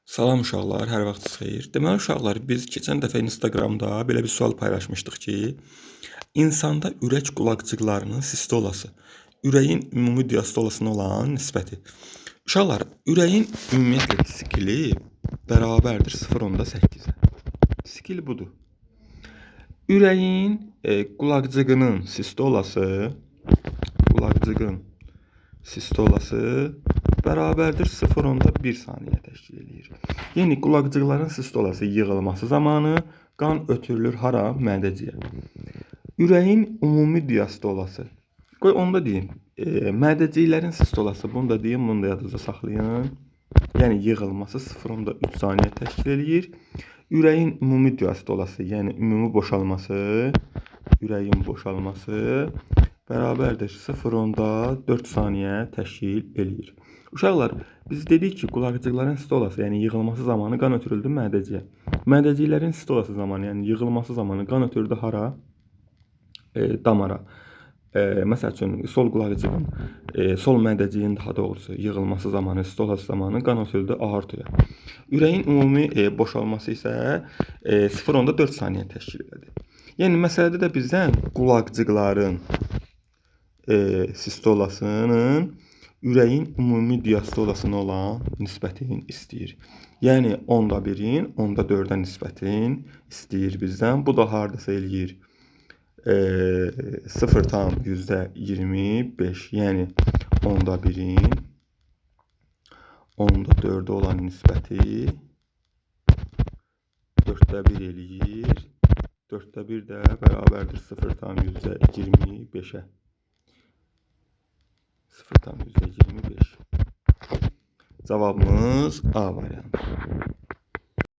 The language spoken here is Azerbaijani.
Salam uşaqlar, hər vaxtınız xeyir. Deməli uşaqlar, biz keçən dəfə Instagramda belə bir sual paylaşmışdıq ki, insanda ürək qulaqcıqlarının sistolası, ürəyin ümumi diastolasına olan nisbəti. Uşaqlar, ürəyin ümumiyyətlə diskili bərabərdir 0,8-ə. Diskil budur. Ürəyin qulaqcığının sistolası bərabərdir 0,1 saniyə təşkil edir. Yəni qulaqcıqların sistolası yığılması zamanı qan ötürülür hara? Mədəciyə. Ürəyin ümumi diastolası. Qoy onu da deyim. Mədəciklərin sistolası, bunu da deyim, bunu da yadınızda saxlayın. Yəni yığılması 0,3 saniyə təşkil edir. Ürəyin ümumi diastolası, yəni ümumi boşalması, ürəyin boşalması bərabərdir 0,4 saniyə təşkil edir. Uşaqlar, biz dedik ki, qulaqcıqların sistolası, yəni yığılması zamanı qan ötürüldü mədəciyə. Mədəciklərin sistolası zamanı, yəni yığılması zamanı qan ötürüldü hara? Damara. Məsəl üçün, sol qulaqcığın, sol mədəciyin daha doğrusu yığılması zamanı, sistolası zamanı qan ötürüldü aortaya. Ürəyin ümumi boşalması isə 0,4 saniyə təşkil edir. Yəni, məsələdə də bizdən qulaqcıqların sistolasının ürəyin ümumi diastolasına olan nisbətini istəyir. Yəni 1/10-in 4-ə nisbətini istəyir bizdən. Bu da hardasa eləyir 0,25, yəni 1/10-in 4-ə olan nisbəti 4/1 eləyir. 4/1 də bərabərdir 0,25-ə. 0,25. Cavabımız A variantı.